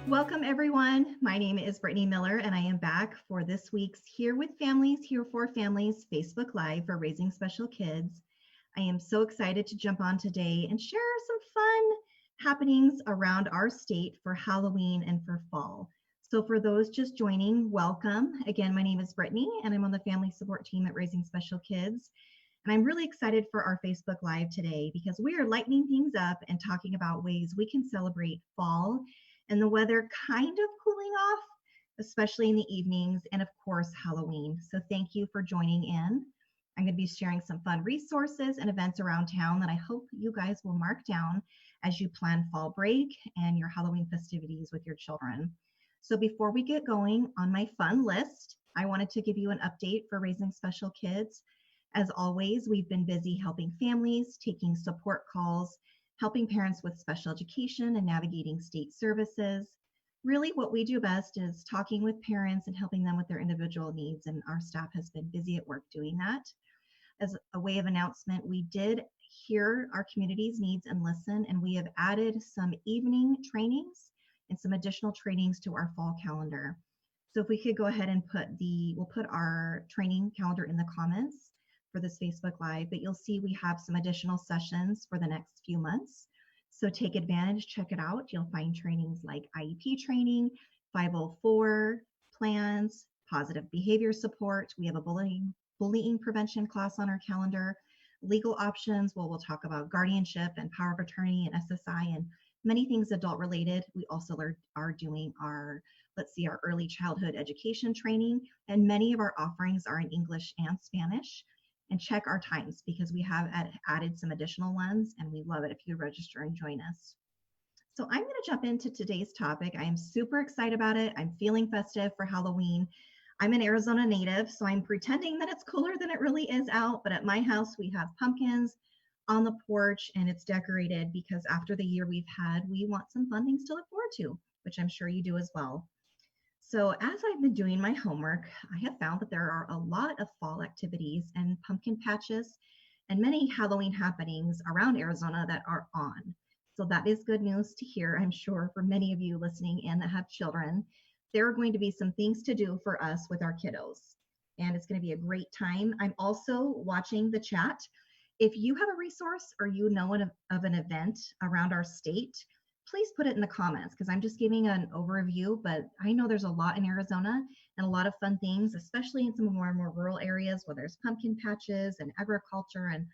Welcome, everyone. My name is Brittany Miller, and I am back for this week's Here with Families, Here for Families Facebook Live for Raising Special Kids. I am so excited to jump on today and share some fun happenings around our state for Halloween and for fall. So, for those just joining, welcome. Again, my name is Brittany, and I'm on the family support team at Raising Special Kids. And I'm really excited for our Facebook Live today because we are lightening things up and talking about ways we can celebrate fall and the weather kind of cooling off, especially in the evenings, and of course, Halloween. So thank you for joining in. I'm going to be sharing some fun resources and events around town that I hope you guys will mark down as you plan fall break and your Halloween festivities with your children. So before we get going on my fun list, I wanted to give you an update for Raising Special Kids. As always, we've been busy helping families, taking support calls, helping parents with special education and navigating state services. Really, what we do best is talking with parents and helping them with their individual needs, and our staff has been busy at work doing that. As a way of announcement, we did hear our community's needs and listen, and we have added some evening trainings and some additional trainings to our fall calendar. So if we could go ahead and we'll put our training calendar in the comments for this Facebook Live, but you'll see we have some additional sessions for the next few months. So take advantage, check it out. You'll find trainings like IEP training, 504 plans, positive behavior support. We have a bullying prevention class on our calendar, legal options. Well, we'll talk about guardianship and power of attorney and SSI and many things adult related. We also are doing our early childhood education training, and many of our offerings are in English and Spanish. And check our times because we have added some additional ones, and we love it if you register and join us. So I'm going to jump into today's topic. I am super excited about it. I'm feeling festive for Halloween. I'm an Arizona native, so I'm pretending that it's cooler than it really is out, but at my house we have pumpkins on the porch and it's decorated because after the year we've had, we want some fun things to look forward to, which I'm sure you do as well. So as I've been doing my homework, I have found that there are a lot of fall activities and pumpkin patches and many Halloween happenings around Arizona that are on. So that is good news to hear, I'm sure, for many of you listening in that have children. There are going to be some things to do for us with our kiddos, and it's going to be a great time. I'm also watching the chat. If you have a resource or you know of an event around our state, please put it in the comments because I'm just giving an overview, but I know there's a lot in Arizona and a lot of fun things, especially in some of our more rural areas where there's pumpkin patches and agriculture and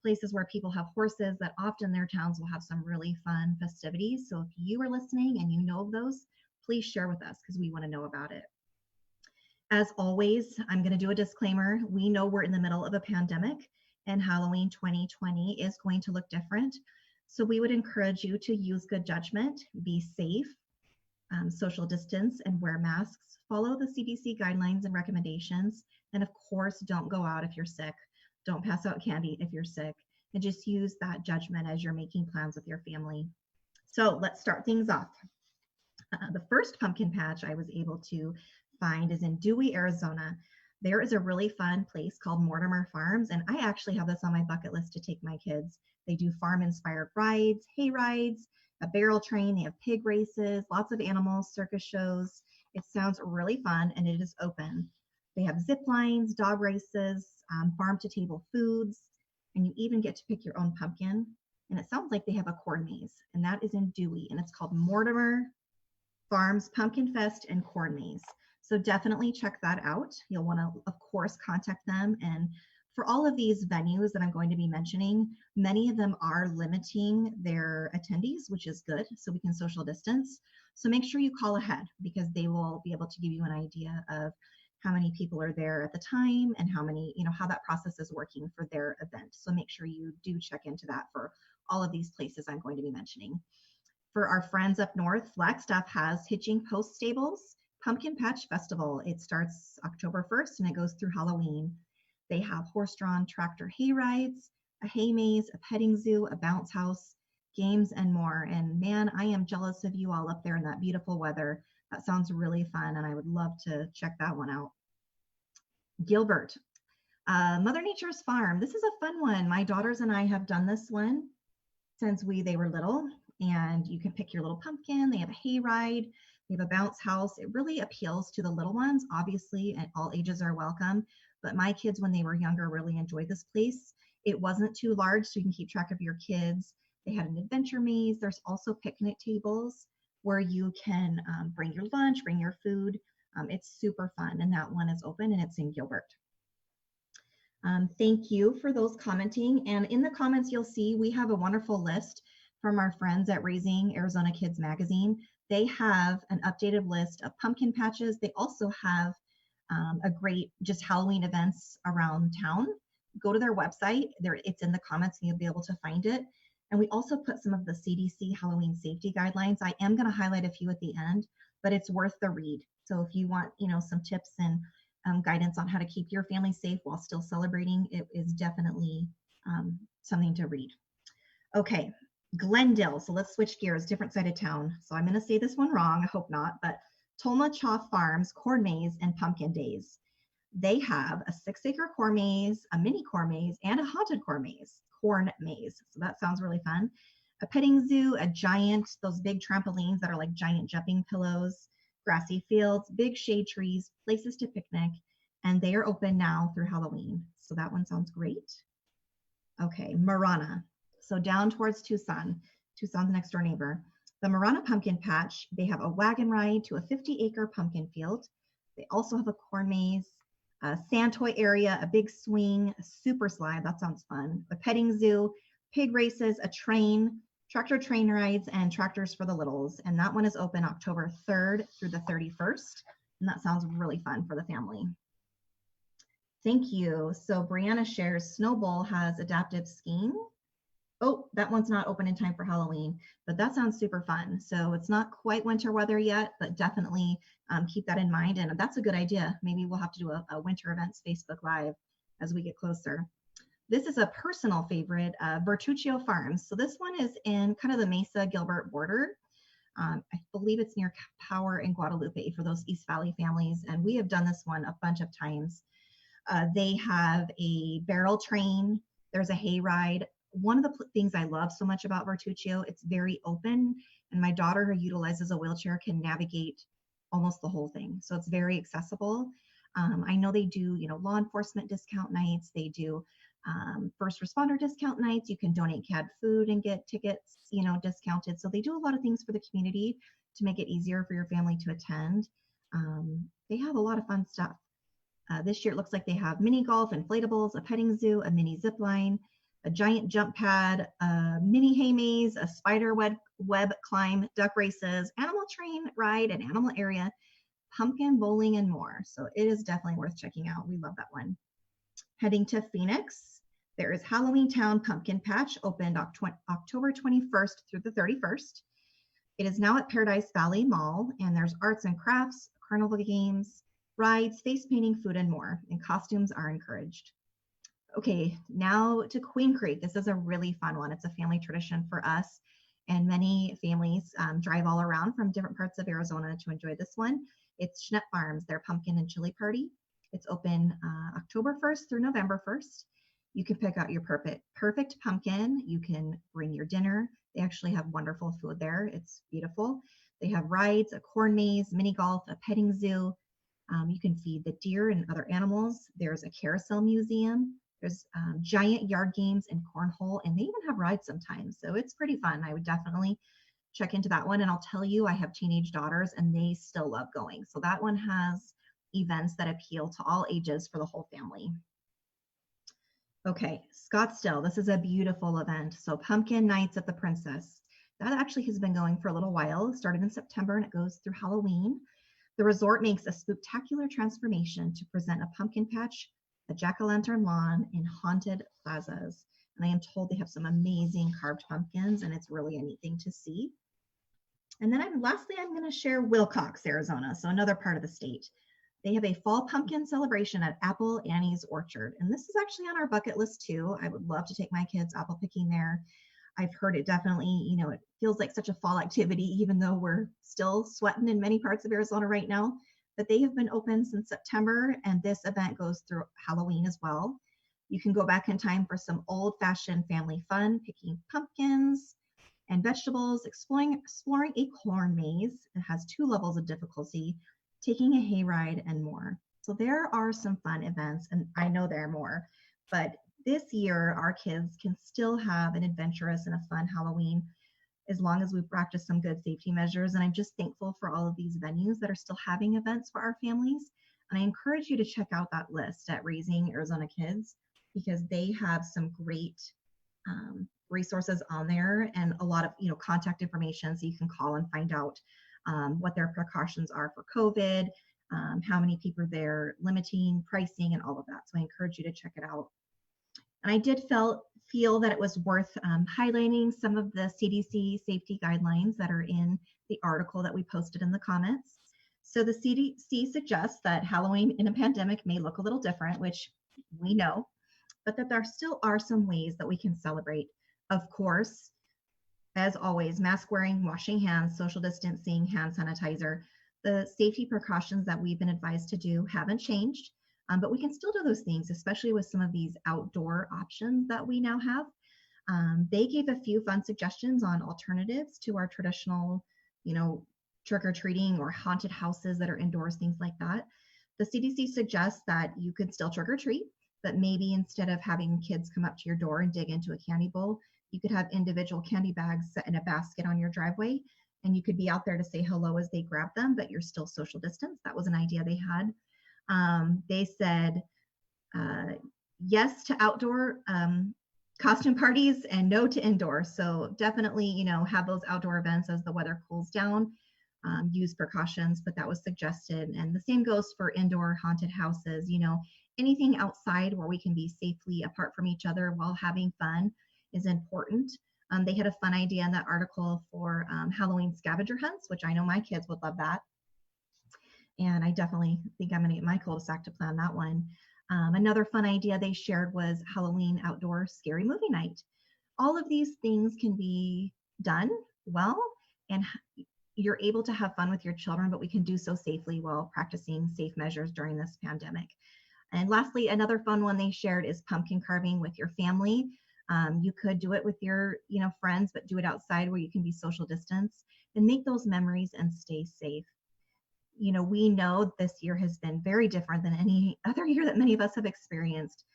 places where people have horses that often their towns will have some really fun festivities. So if you are listening and you know of those, please share with us because we want to know about it. As always, I'm going to do a disclaimer. We know we're in the middle of a pandemic and Halloween 2020 is going to look different. So we would encourage you to use good judgment, be safe, social distance, and wear masks. Follow the CDC guidelines and recommendations. And of course, don't go out if you're sick. Don't pass out candy if you're sick. And just use that judgment as you're making plans with your family. So let's start things off. The first pumpkin patch I was able to find is in Dewey, Arizona. There is a really fun place called Mortimer Farms, and I actually have this on my bucket list to take my kids. They do farm-inspired rides, hay rides, a barrel train. They have pig races, lots of animals, circus shows. It sounds really fun, and it is open. They have zip lines, dog races, farm-to-table foods, and you even get to pick your own pumpkin. And it sounds like they have a corn maze, and that is in Dewey, and it's called Mortimer Farms Pumpkin Fest and Corn Maze. So definitely check that out. You'll want to, of course, contact them. And for all of these venues that I'm going to be mentioning, many of them are limiting their attendees, which is good, so we can social distance. So make sure you call ahead because they will be able to give you an idea of how many people are there at the time and how that process is working for their event. So make sure you do check into that for all of these places I'm going to be mentioning. For our friends up north, Flagstaff has Hitching Post Stables Pumpkin Patch Festival. It starts October 1st and it goes through Halloween. They have horse-drawn tractor hay rides, a hay maze, a petting zoo, a bounce house, games, and more. And man, I am jealous of you all up there in that beautiful weather. That sounds really fun, and I would love to check that one out. Gilbert, Mother Nature's Farm. This is a fun one. My daughters and I have done this one since they were little. and you can pick your little pumpkin. They have a hay ride. They have a bounce house. It really appeals to the little ones, obviously, and all ages are welcome. But my kids, when they were younger, really enjoyed this place. It wasn't too large, so you can keep track of your kids. They had an adventure maze. There's also picnic tables where you can bring your lunch, bring your food. It's super fun, and that one is open, and it's in Gilbert. Thank you for those commenting. And in the comments, you'll see we have a wonderful list from our friends at Raising Arizona Kids Magazine. They have an updated list of pumpkin patches. They also have a great just Halloween events around town. Go to their website. It's in the comments and you'll be able to find it. And we also put some of the CDC Halloween Safety Guidelines. I am going to highlight a few at the end, but it's worth the read. So if you want, some tips and guidance on how to keep your family safe while still celebrating, it is definitely something to read. Okay, Glendale. So let's switch gears, different side of town. So I'm going to say this one wrong. I hope not, but Tolmachaw Farms Corn Maze and Pumpkin Days. They have a 6-acre corn maze, a mini corn maze, and a haunted corn maze. So that sounds really fun. A petting zoo, a giant, those big trampolines that are like giant jumping pillows, grassy fields, big shade trees, places to picnic, and they are open now through Halloween. So that one sounds great. Okay, Murano. So down towards Tucson, Tucson's next door neighbor. The Murano Pumpkin Patch, they have a wagon ride to a 50-acre pumpkin field. They also have a corn maze, a sand toy area, a big swing, a super slide, that sounds fun, a petting zoo, pig races, a train, tractor train rides, and tractors for the littles. And that one is open October 3rd through the 31st. And that sounds really fun for the family. Thank you. So Brianna shares Snowball has adaptive skiing. Oh, that one's not open in time for Halloween, but that sounds super fun. So it's not quite winter weather yet, but definitely keep that in mind. And that's a good idea. Maybe we'll have to do a winter events Facebook Live as we get closer. This is a personal favorite, Bertuccio Farms. So this one is in kind of the Mesa Gilbert border. I believe it's near Power and Guadalupe for those East Valley families. And we have done this one a bunch of times. They have a barrel train. There's a hay ride. One of the things I love so much about Bertuccio, it's very open, and my daughter, who utilizes a wheelchair, can navigate almost the whole thing. So it's very accessible. I know they do, law enforcement discount nights. They do first responder discount nights. You can donate canned food and get tickets, discounted. So they do a lot of things for the community to make it easier for your family to attend. They have a lot of fun stuff. This year, it looks like they have mini golf, inflatables, a petting zoo, a mini zip line, a giant jump pad, a mini hay maze, a spider web climb, duck races, animal train ride, an animal area, pumpkin bowling, and more. So it is definitely worth checking out. We love that one. Heading to Phoenix, there is Halloweentown Pumpkin Patch, opened October 21st through the 31st. It is now at Paradise Valley Mall, and there's arts and crafts, carnival games, rides, face painting, food, and more, and costumes are encouraged. Okay, now to Queen Creek. This is a really fun one. It's a family tradition for us, and many families drive all around from different parts of Arizona to enjoy this one. It's Schnepp Farms, their pumpkin and chili party. It's open October 1st through November 1st. You can pick out your perfect pumpkin. You can bring your dinner. They actually have wonderful food there. It's beautiful. They have rides, a corn maze, mini golf, a petting zoo. You can feed the deer and other animals. There's a carousel museum. There's giant yard games and cornhole, and they even have rides sometimes. So it's pretty fun. I would definitely check into that one. And I'll tell you, I have teenage daughters and they still love going. So that one has events that appeal to all ages for the whole family. Okay, Scottsdale. This is a beautiful event. So Pumpkin Nights at the Princess. That actually has been going for a little while. It started in September and it goes through Halloween. The resort makes a spectacular transformation to present a pumpkin patch, a jack-o'-lantern lawn, and haunted plazas. And I am told they have some amazing carved pumpkins, and it's really a neat thing to see. And then lastly, I'm going to share Wilcox, Arizona, so another part of the state. They have a fall pumpkin celebration at Apple Annie's Orchard. And this is actually on our bucket list too. I would love to take my kids apple picking there. I've heard it definitely, it feels like such a fall activity, even though we're still sweating in many parts of Arizona right now. But they have been open since September, and this event goes through Halloween as well. You can go back in time for some old-fashioned family fun, picking pumpkins, and vegetables, exploring a corn maze. It has 2 levels of difficulty, taking a hayride, and more. So there are some fun events, and I know there are more, but this year our kids can still have an adventurous and a fun Halloween as long as we practice some good safety measures. And I'm just thankful for all of these venues that are still having events for our families. And I encourage you to check out that list at Raising Arizona Kids, because they have some great resources on there, and a lot of contact information, so you can call and find out what their precautions are for COVID, how many people they're limiting, pricing, and all of that. So I encourage you to check it out. And I did feel that it was worth highlighting some of the CDC safety guidelines that are in the article that we posted in the comments. So the CDC suggests that Halloween in a pandemic may look a little different, which we know, but that there still are some ways that we can celebrate. Of course, as always, mask wearing, washing hands, social distancing, hand sanitizer. The safety precautions that we've been advised to do haven't changed, but we can still do those things, especially with some of these outdoor options that we now have. They gave a few fun suggestions on alternatives to our traditional, trick-or-treating or haunted houses that are indoors, things like that. The CDC suggests that you could still trick-or-treat, but maybe instead of having kids come up to your door and dig into a candy bowl, you could have individual candy bags set in a basket on your driveway, and you could be out there to say hello as they grab them, but you're still social distance. That was an idea they had. They said yes to outdoor costume parties and no to indoor. So definitely, have those outdoor events as the weather cools down. Use precautions, but that was suggested. And the same goes for indoor haunted houses. Anything outside where we can be safely apart from each other while having fun is important. They had a fun idea in that article for Halloween scavenger hunts, which I know my kids would love that. And I definitely think I'm going to get my cul-de-sac to plan that one. Another fun idea they shared was Halloween outdoor scary movie night. All of these things can be done well, and you're able to have fun with your children, but we can do so safely while practicing safe measures during this pandemic. And lastly, another fun one they shared is pumpkin carving with your family. You could do it with your friends, but do it outside where you can be social distance and make those memories and stay safe. We know this year has been very different than any other year that many of us have experienced,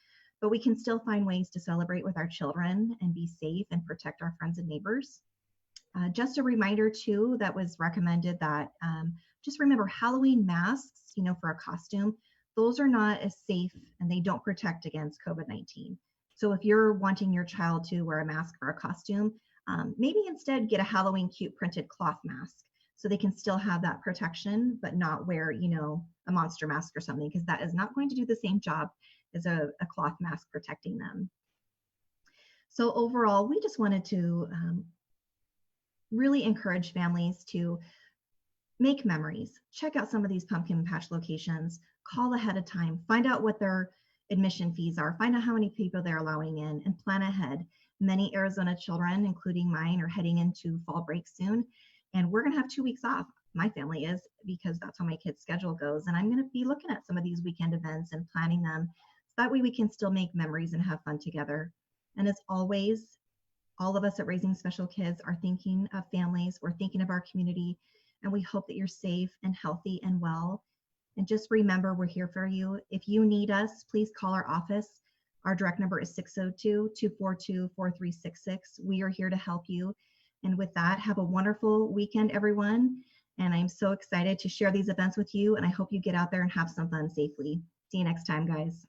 but we can still find ways to celebrate with our children and be safe and protect our friends and neighbors. Just a reminder too, that was recommended that just remember Halloween masks, for a costume, those are not as safe and they don't protect against COVID-19. So if you're wanting your child to wear a mask for a costume, maybe instead get a Halloween cute printed cloth mask so they can still have that protection, but not wear, a monster mask or something, because that is not going to do the same job as a cloth mask protecting them. So overall, we just wanted to really encourage families to make memories, check out some of these pumpkin patch locations, call ahead of time, find out what their admission fees are, find out how many people they're allowing in, and plan ahead. Many Arizona children, including mine, are heading into fall break soon, and we're going to have 2 weeks off. My family is, because that's how my kids' schedule goes, and I'm going to be looking at some of these weekend events and planning them so that way we can still make memories and have fun together. And as always, all of us at Raising Special Kids are thinking of families, we're thinking of our community, and we hope that you're safe and healthy and well. And just remember, we're here for you. If you need us, please call our office. Our direct number is 602-242-4366. We are here to help you. And with that, have a wonderful weekend, everyone. And I'm so excited to share these events with you. And I hope you get out there and have some fun safely. See you next time, guys.